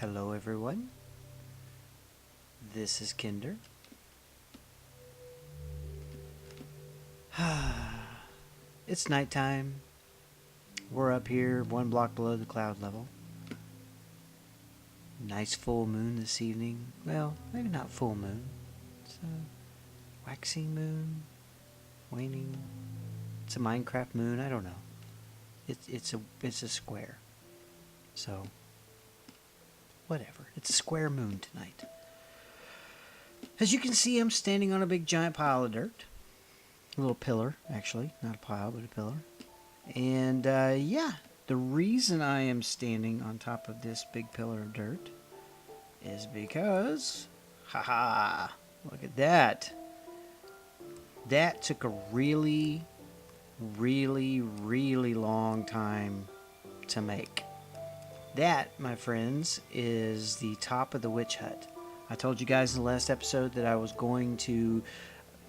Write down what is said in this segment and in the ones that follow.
Hello everyone, this is Kender. It's nighttime. We're up here 1 block below the cloud level. Nice full moon this evening. Well, maybe not full moon. It's a waxing moon, waning. It's a Minecraft moon. I don't know. It's a square. So whatever. It's a square moon tonight. As you can see, I'm standing on a big giant pile of dirt. A little pillar, actually. Not a pile, but a pillar. And, yeah, the reason I am standing on top of this big pillar of dirt is because, haha, look at that. That took a really, really, really long time to make. That, my friends, is the top of the Witchhut. I told you guys in the last episode that I was going to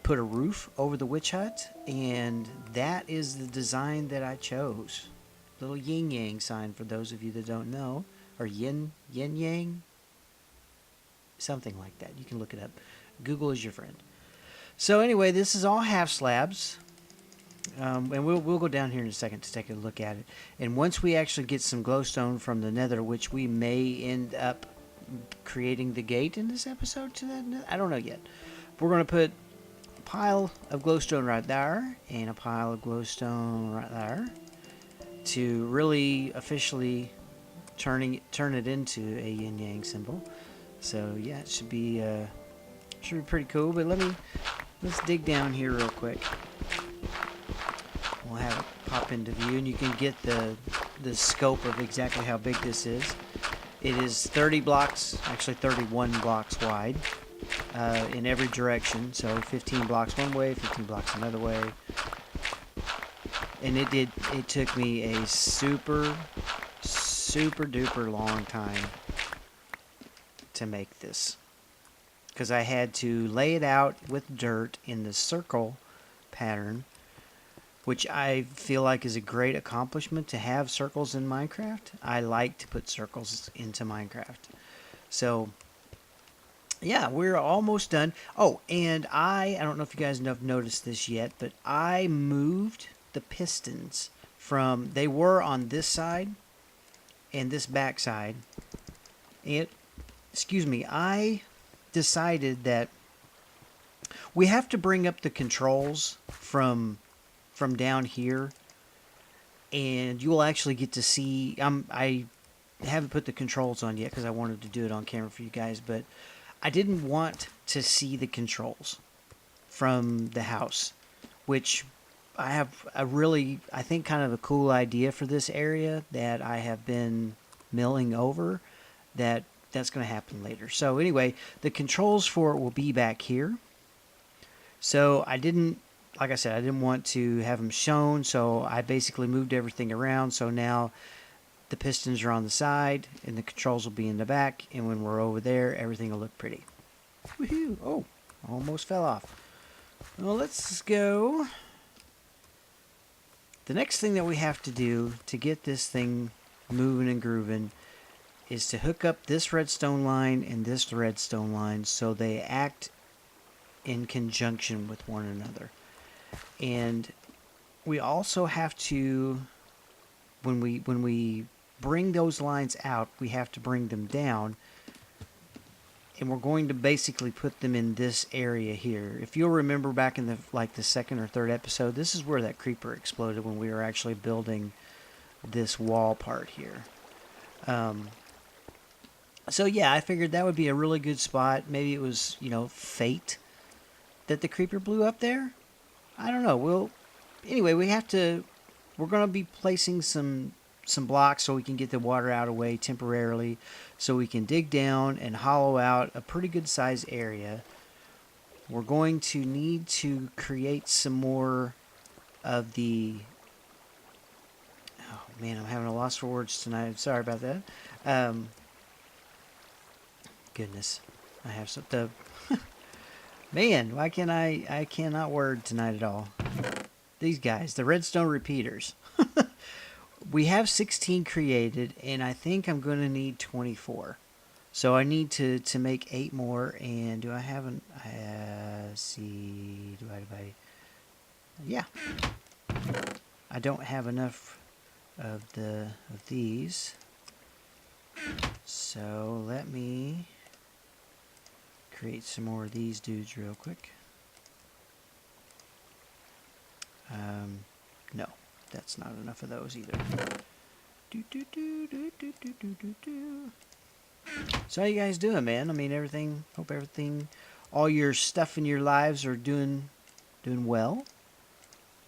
put a roof over the Witchhut, and that is the design that I chose. Little yin yang sign for those of you that don't know, or yin yang, something like that. You can look it up. Google is your friend. So anyway, this is all half slabs, and we'll go down here in a second to take a look at it. And once we actually get some glowstone from the Nether, which we may end up creating the gate in this episode to that, I don't know yet. We're going to put pile of glowstone right there and a pile of glowstone right there to really officially turn it into a yin yang symbol. So yeah, it should be pretty cool. But let's dig down here real quick. We'll have it pop into view, and you can get the scope of exactly how big this is. It is 30 blocks, actually 31 blocks wide. In every direction, so 15 blocks one way, 15 blocks another way, and it took me a super duper long time to make this, because I had to lay it out with dirt in the circle pattern, which I feel like is a great accomplishment to have circles in Minecraft. I like to put circles into Minecraft. So yeah, we're almost done. Oh, and I don't know if you guys have noticed this yet, but I moved the pistons from, they were on this side and this back side. And, I decided that we have to bring up the controls from down here, and you will actually get to see, I haven't put the controls on yet because I wanted to do it on camera for you guys, but I didn't want to see the controls from the house, which I have I think kind of a cool idea for this area that I have been milling over that's going to happen later. So anyway, the controls for it will be back here. So like I said, I didn't want to have them shown, so I basically moved everything around. So now the pistons are on the side, and the controls will be in the back, and when we're over there, everything will look pretty. Woohoo! Oh, almost fell off. Well, let's go. The next thing that we have to do to get this thing moving and grooving is to hook up this redstone line and this redstone line so they act in conjunction with one another. And we also have to, when we bring those lines out, we have to bring them down, and we're going to basically put them in this area here. If you'll remember back in the second or third episode, this is where that creeper exploded when we were actually building this wall part here. So yeah, I figured that would be a really good spot. Maybe it was, fate that the creeper blew up there. I don't know. Anyway, we're going to be placing some blocks so we can get the water out of the way temporarily, so we can dig down and hollow out a pretty good size area. We're going to need to create some more of the, oh man, I'm having a loss for words tonight. Sorry about that. Goodness, I have some man, why can't I cannot word tonight at all. These guys, the redstone repeaters. We have 16 created, and I think I'm going to need 24. So I need to make 8 more, and do I have an, see, divided by, yeah. I don't have enough of these. So let me create some more of these dudes real quick. No, that's not enough of those either. So how you guys doing, man? I mean, hope everything, all your stuff in your lives are doing well.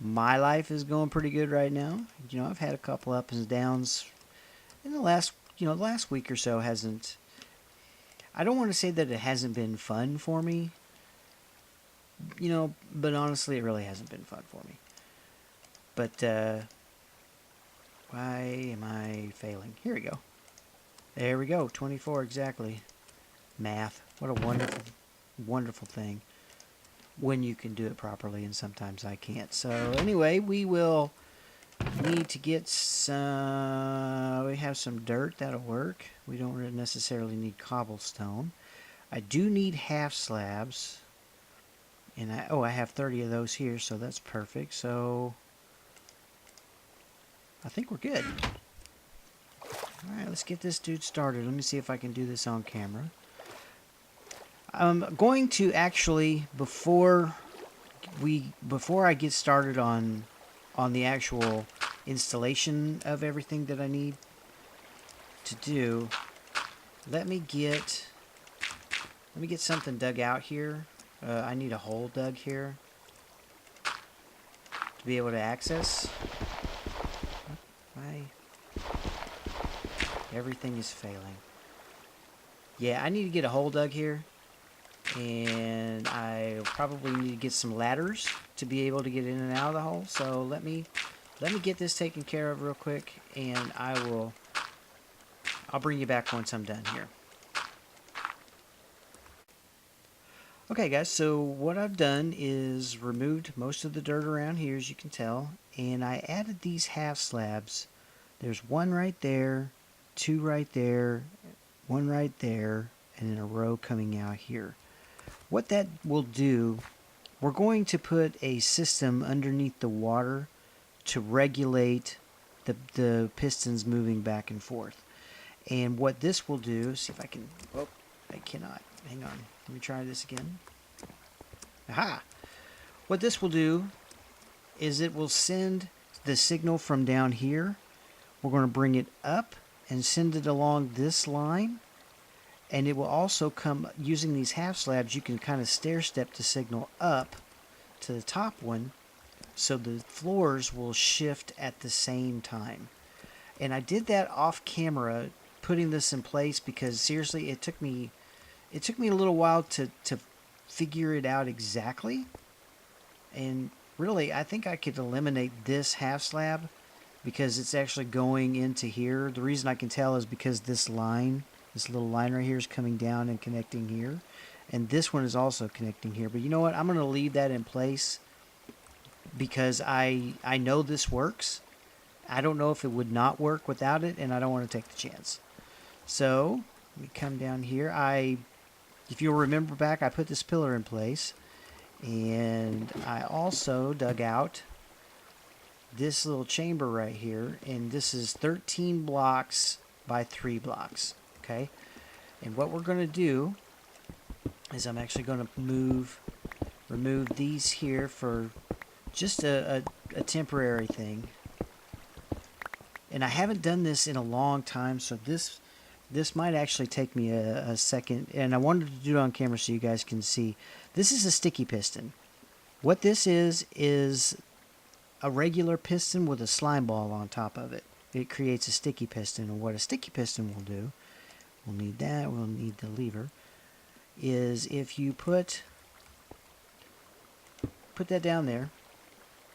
My life is going pretty good right now. You know, I've had a couple ups and downs in the last week or so. I don't want to say that it hasn't been fun for me, you know, but honestly, it really hasn't been fun for me. But, why am I failing? Here we go. There we go, 24 exactly. Math, what a wonderful, wonderful thing when you can do it properly, and sometimes I can't. So anyway, we will need to get some, we have some dirt, that'll work. We don't necessarily need cobblestone. I do need half slabs, and I have 30 of those here, so that's perfect. So I think we're good. Alright, let's get this dude started. Let me see if I can do this on camera. I'm going to actually, before I get started on the actual installation of everything that I need to do, let me get something dug out here. I need a hole dug here to be able to access. Everything is failing. Yeah, I need to get a hole dug here, and I probably need to get some ladders to be able to get in and out of the hole. So let me get this taken care of real quick, and I'll bring you back once I'm done here. Okay guys, so what I've done is removed most of the dirt around here, as you can tell, and I added these half slabs. There's one right there, 2 right there, 1 right there, and then a row coming out here. What that will do, we're going to put a system underneath the water to regulate the pistons moving back and forth. And what this will do, see if I can, oh, I cannot, hang on, let me try this again. Aha! What this will do is it will send the signal from down here. We're going to bring it up and send it along this line, and it will also come using these half slabs. You can kind of stair step the signal up to the top one, so the floors will shift at the same time. And I did that off camera, putting this in place, because seriously, it took me a little while to figure it out exactly. And really, I think I could eliminate this half slab, because it's actually going into here. The reason I can tell is because this little line right here is coming down and connecting here. And this one is also connecting here. But you know what? I'm going to leave that in place because I know this works. I don't know if it would not work without it, and I don't want to take the chance. So, let me come down here. If you'll remember back, I put this pillar in place. And I also dug out this little chamber right here, and this is 13 blocks by 3 blocks. Okay, and what we're going to do is I'm actually going to remove these here for just a temporary thing. And I haven't done this in a long time, so this might actually take me a second, and I wanted to do it on camera so you guys can see. This is a sticky piston. What this is a regular piston with a slime ball on top of it. It creates a sticky piston, and what a sticky piston will do, we'll need that, we'll need the lever, is if you put that down there.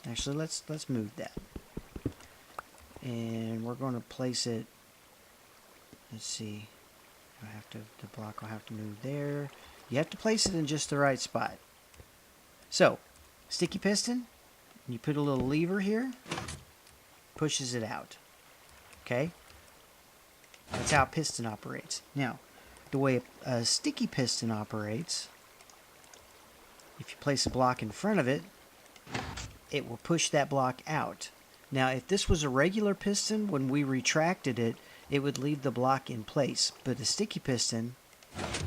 Actually, let's move that. And we're going to place it, let's see, the block will have to move there. You have to place it in just the right spot. So, sticky piston, you put a little lever here, pushes it out. Okay? That's how a piston operates. Now, the way a sticky piston operates, if you place a block in front of it, it will push that block out. Now, if this was a regular piston, when we retracted it, it would leave the block in place. But a sticky piston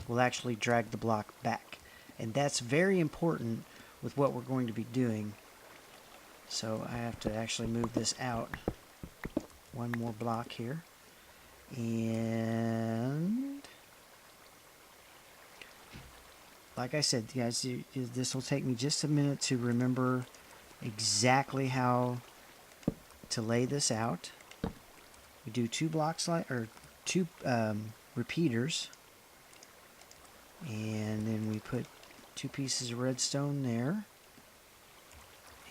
will actually drag the block back. And that's very important with what we're going to be doing. So I have to actually move this out. One more block here. And like I said, guys, this will take me just a minute to remember exactly how to lay this out. We do two blocks, or two repeaters, and then we put 2 pieces of redstone there.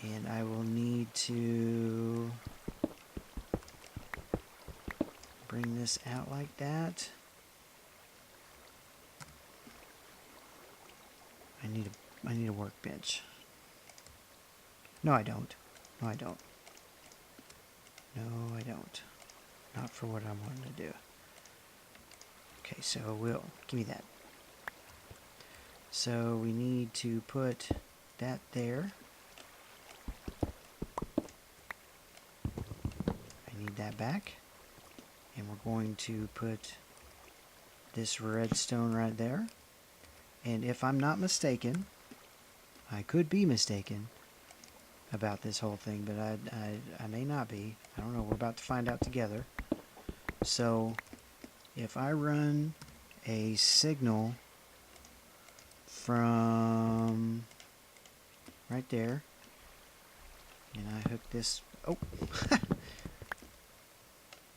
And I will need to bring this out like that. I need a workbench. No, I don't. No, I don't. No, I don't. Not for what I'm wanting to do. Okay, so give me that. So we need to put that there. I need that back. And we're going to put this redstone right there. And if I'm not mistaken, I could be mistaken about this whole thing, but I may not be. I don't know. We're about to find out together. So if I run a signal from right there, and I hook this... Oh!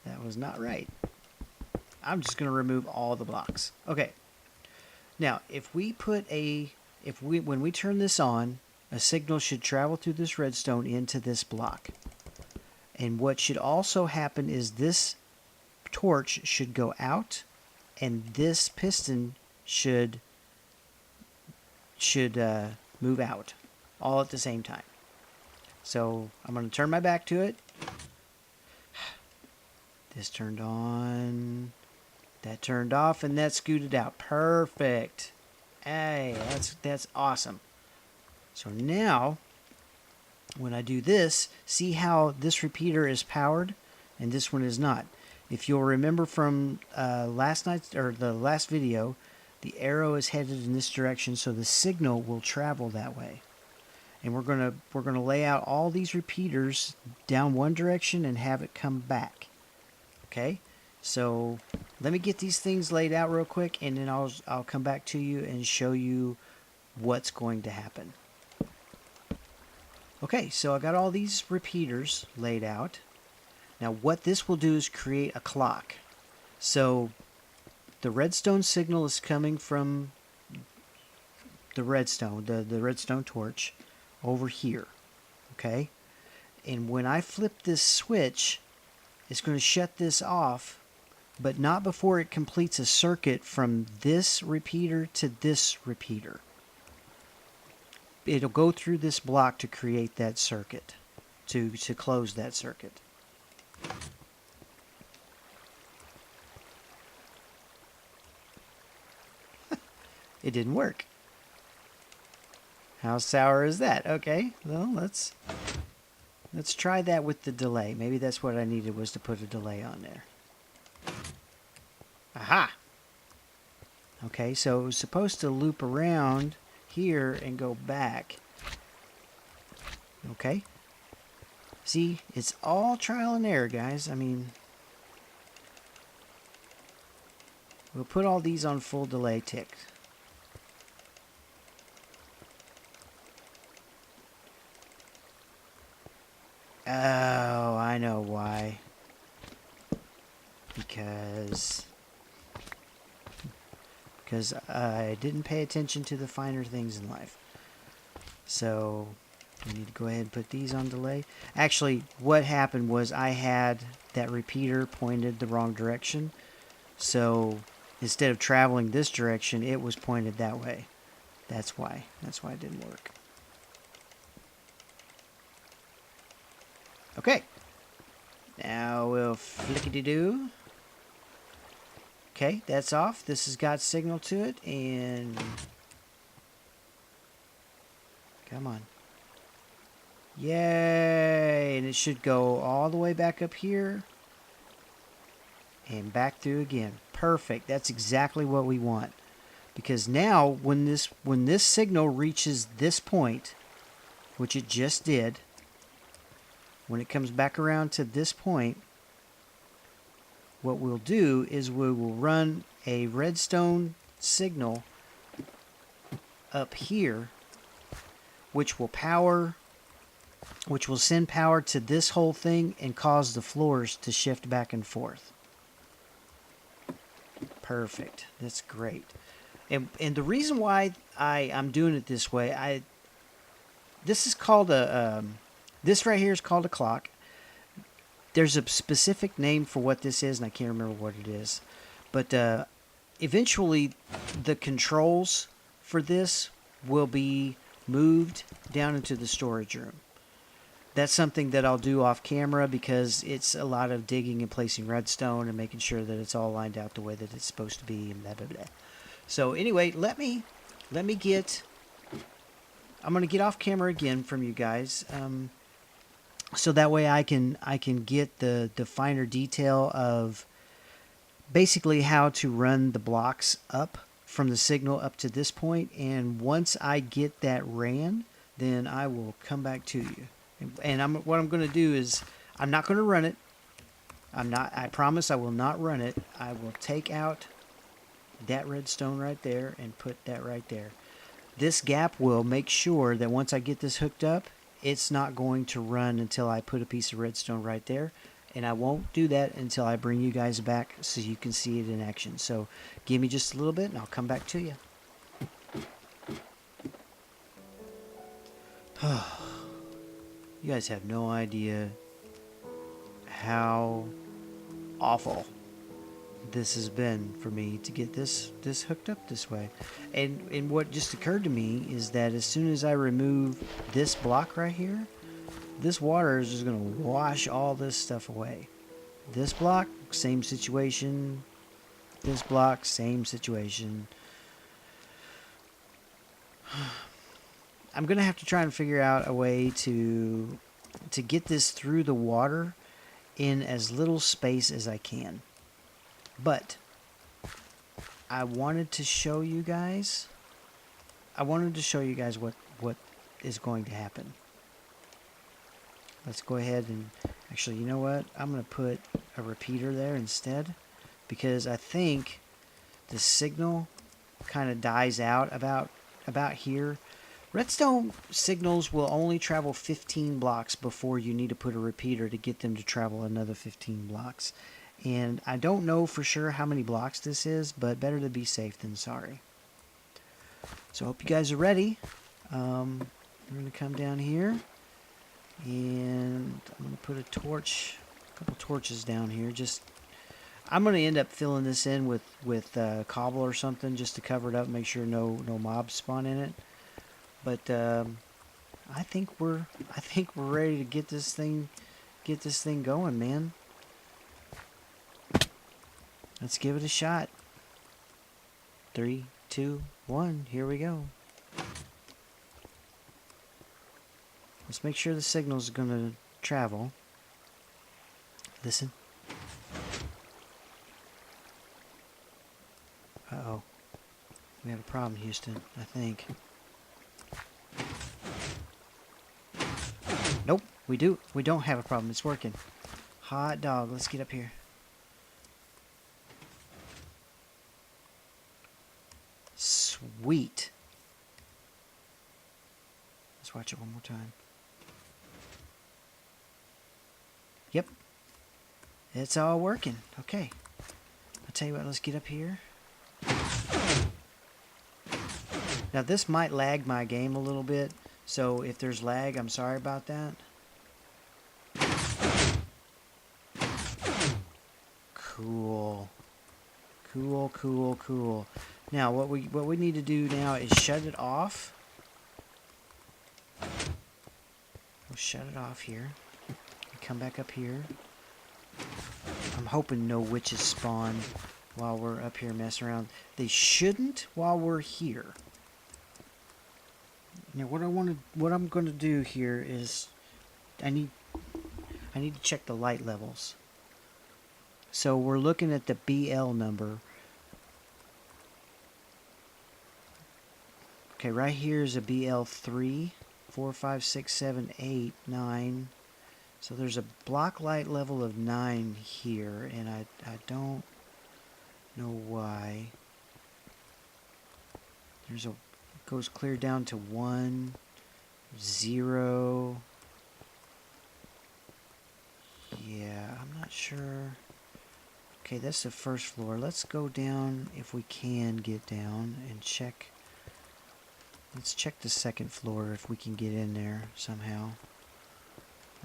That was not right. I'm just going to remove all the blocks. Okay. Now, if we put when we turn this on, a signal should travel through this redstone into this block. And what should also happen is this torch should go out, and this piston should move out, all at the same time. So I'm going to turn my back to it. This turned on, that turned off, and that scooted out. Perfect. Hey, that's awesome. So now, when I do this, see how this repeater is powered and this one is not. If you'll remember from the last video, the arrow is headed in this direction, so the signal will travel that way. And we're gonna lay out all these repeaters down one direction and have it come back. Okay, so let me get these things laid out real quick, and then I'll come back to you and show you what's going to happen. Okay, so I got all these repeaters laid out. Now what this will do is create a clock. So the redstone signal is coming from the redstone, the redstone torch over here. Okay, and when I flip this switch, it's going to shut this off, but not before it completes a circuit from this repeater to this repeater. It'll go through this block to create that circuit, to close that circuit. It didn't work. How sour is that? Okay, well, let's try that with the delay. Maybe that's what I needed, was to put a delay on there. Aha! Okay, so it was supposed to loop around here and go back. Okay. See, it's all trial and error, guys. I mean, we'll put all these on full delay tick. Oh, I know why. Because I didn't pay attention to the finer things in life. So we need to go ahead and put these on delay. Actually, what happened was I had that repeater pointed the wrong direction. So instead of traveling this direction, it was pointed that way. That's why it didn't work. Okay. Now we'll flickety-doo. Okay, that's off. This has got signal to it, and come on. Yay! And it should go all the way back up here and back through again. Perfect. That's exactly what we want. Because now when this signal reaches this point, which it just did, when it comes back around to this point, what we'll do is we will run a redstone signal up here, which will send power to this whole thing and cause the floors to shift back and forth. Perfect. That's great. And the reason why I'm doing it this way, this is called this right here is called a clock. There's a specific name for what this is, and I can't remember what it is. But eventually, the controls for this will be moved down into the storage room. That's something that I'll do off camera because it's a lot of digging and placing redstone and making sure that it's all lined out the way that it's supposed to be and blah, blah, blah. So anyway, let me get... I'm going to get off camera again from you guys. So that way I can get the finer detail of basically how to run the blocks up from the signal up to this point. And once I get that ran, then I will come back to you. And what I'm going to do is I'm not going to run it. I promise I will not run it. I will take out that redstone right there and put that right there. This gap will make sure that once I get this hooked up, it's not going to run until I put a piece of redstone right there. And I won't do that until I bring you guys back so you can see it in action. So give me just a little bit and I'll come back to you. You guys have no idea how awful this has been for me to get this hooked up this way. And what just occurred to me is that as soon as I remove this block right here, this water is just going to wash all this stuff away. This block, same situation. This block, same situation. I'm going to have to try and figure out a way to get this through the water in as little space as I can. But I wanted to show you guys what is going to happen. Let's go ahead and actually, you know what? I'm going to put a repeater there instead because I think the signal kind of dies out about here. Redstone signals will only travel 15 blocks before you need to put a repeater to get them to travel another 15 blocks. And I don't know for sure how many blocks this is, but better to be safe than sorry. So I hope you guys are ready. We're going to come down here. And I'm going to put a couple torches down here. I'm going to end up filling this in with cobble or something just to cover it up, make sure no mobs spawn in it. But I think we're ready to get this thing going, man. Let's give it a shot. 3, 2, 1, here we go. Let's make sure the signal's going to travel. Listen. Uh-oh. We have a problem, Houston, I think. Nope, we don't have a problem. It's working. Hot dog, let's get up here. Sweet. Let's watch it one more time. Yep. It's all working. Okay. I'll tell you what, let's get up here. Now this might lag my game a little bit, so if there's lag, I'm sorry about that. Cool. Cool, cool, cool. Now what we need to do now is shut it off. We'll shut it off here. Come back up here. I'm hoping no witches spawn while we're up here messing around. They shouldn't while we're here. Now what I'm going to do here is I need to check the light levels. So we're looking at the BL number. Okay, right here is a BL3, 4, 5, 6, 7, 8, 9. So there's a block light level of 9 here, and I don't know why. It goes clear down to 1, 0. Yeah, I'm not sure. Okay, that's the first floor. Let's go down if we can get down and check. Let's check the second floor if we can get in there somehow.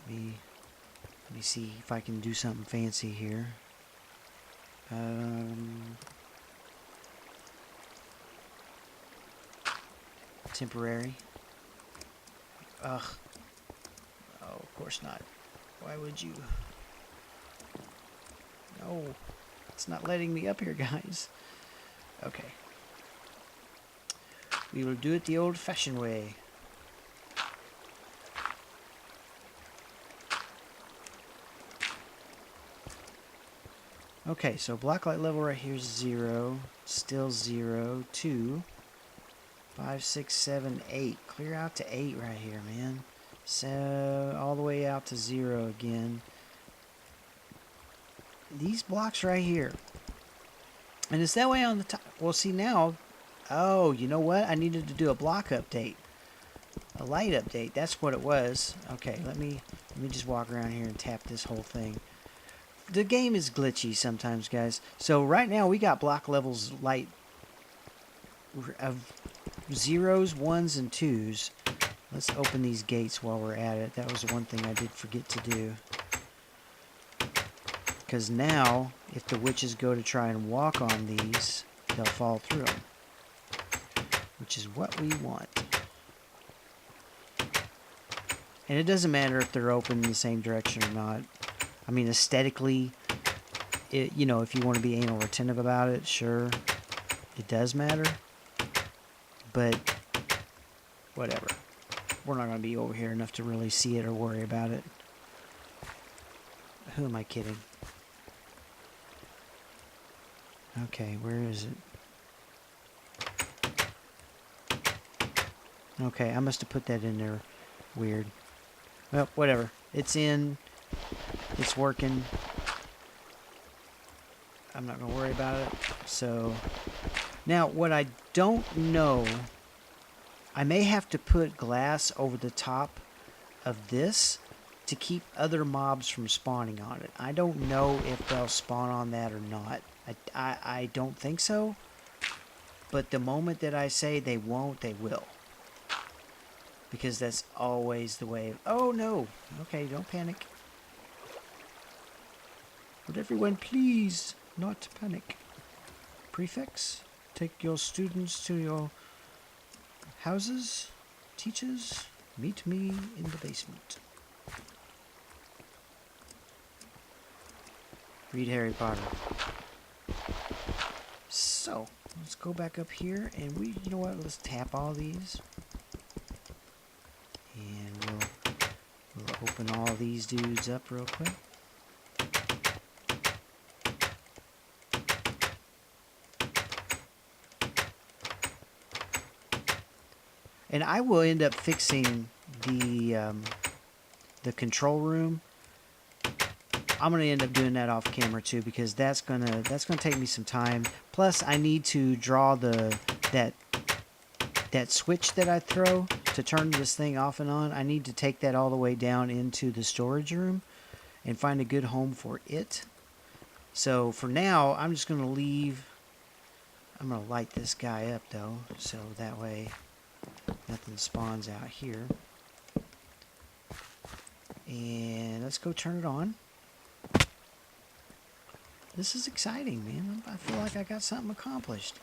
Let me see if I can do something fancy here. Temporary. Ugh. Oh, of course not. Why would you? No. It's not letting me up here, guys. Okay. We will do it the old-fashioned way. Okay, so black light level right here is 0. Still 0. 2. 5, 6, 7, 8. Clear out to 8 right here, man. So, all the way out to 0 again. These blocks right here. And it's that way on the top. Well, see now. Oh, you know what? I needed to do a block update. A light update. That's what it was. Okay, let me just walk around here and tap this whole thing. The game is glitchy sometimes, guys. So right now we got block levels light of 0s, 1s, and 2s. Let's open these gates while we're at it. That was one thing I did forget to do. Because now, if the witches go to try and walk on these, they'll fall through them. Which is what we want. And it doesn't matter if they're open in the same direction or not. I mean, aesthetically, you know, if you want to be anal retentive about it, sure, it does matter. But, whatever. We're not going to be over here enough to really see it or worry about it. Who am I kidding? Okay, where is it? Okay, I must have put that in there weird. Well, whatever. It's in. It's working. I'm not going to worry about it. So, now what I don't know, I may have to put glass over the top of this to keep other mobs from spawning on it. I don't know if they'll spawn on that or not. I don't think so. But the moment that I say they won't, they will. Because that's always the way. Oh no! Okay, don't panic. Would everyone please not panic? Prefects, take your students to your houses. Teachers, meet me in the basement. Read Harry Potter. So, let's go back up here and you know what, let's tap all these. And we'll open all these dudes up real quick. And I will end up fixing the control room. I'm gonna end up doing that off camera too, because that's gonna take me some time. Plus, I need to draw that switch that I throw to turn this thing off and on. I need to take that all the way down into the storage room and find a good home for it. So for now, I'm just gonna leave. I'm gonna light this guy up though, so that way nothing spawns out here. And let's go turn it on. This is exciting, man. I feel like I got something accomplished.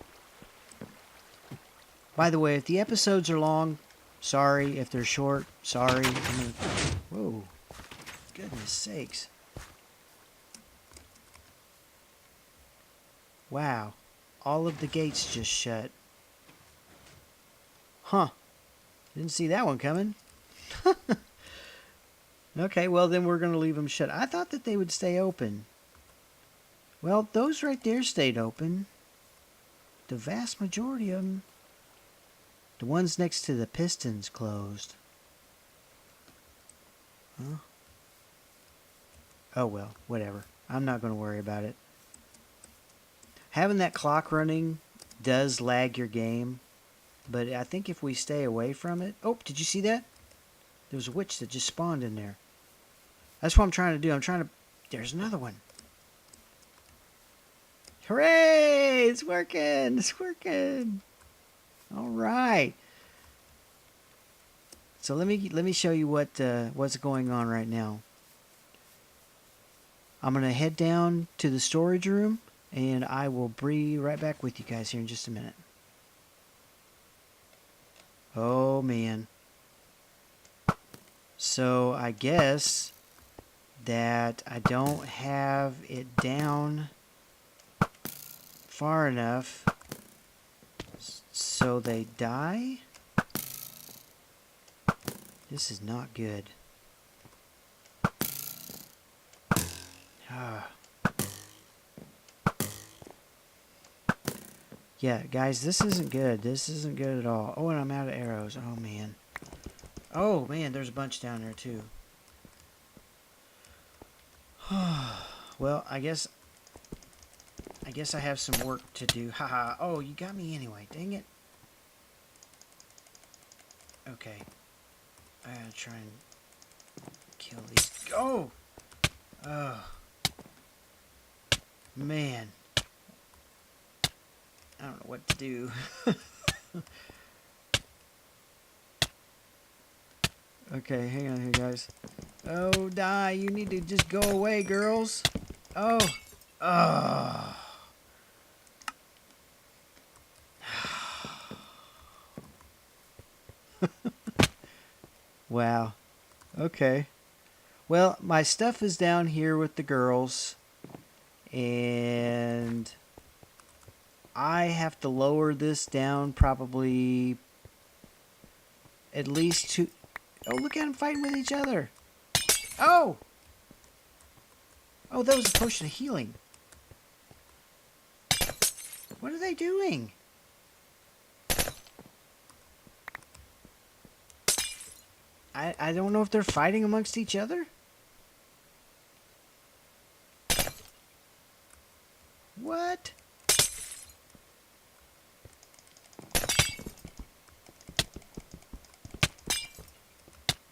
By the way, if the episodes are long, sorry. If they're short, sorry. Whoa. Goodness sakes. Wow. All of the gates just shut. Huh. Didn't see that one coming. Okay, well then we're going to leave them shut. I thought that they would stay open. Well, those right there stayed open. The vast majority of them. The ones next to the pistons closed. Huh? Oh well, whatever. I'm not going to worry about it. Having that clock running does lag your game, but I think if we stay away from it... Oh, did you see that? There was a witch that just spawned in there. That's what I'm trying to do. I'm trying to... There's another one. Hooray! It's working! It's working! All right. So let me show you what's going on right now. I'm going to head down to the storage room, and I will be right back with you guys here in just a minute. Oh, man. So I guess that I don't have it down far enough so they die. This is not good. Yeah, guys, this isn't good. This isn't good at all. Oh, and I'm out of arrows. Oh, man. Oh, man, there's a bunch down there, too. Well, I guess I have some work to do. Haha. Oh, you got me anyway. Dang it. Okay. I gotta try and kill these. Oh! Oh. Man. I don't know what to do. Okay, hang on here, guys. Oh, die. You need to just go away, girls. Oh. Oh. Wow. Okay. Well, my stuff is down here with the girls. And I have to lower this down probably at least 2... Oh, look at them fighting with each other. Oh! Oh, that was a potion of healing. What are they doing? I don't know if they're fighting amongst each other. What?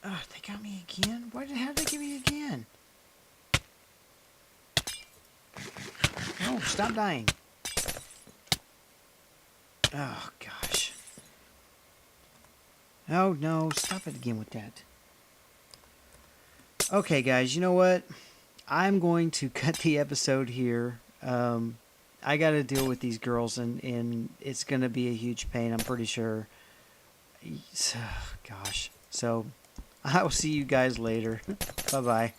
Oh, they got me again? How did they get me again? No, stop dying. Oh, gosh. Oh, no, stop it again with that. Okay, guys, you know what? I'm going to cut the episode here. I got to deal with these girls, and it's going to be a huge pain, I'm pretty sure. Gosh. So, I'll see you guys later. Bye-bye.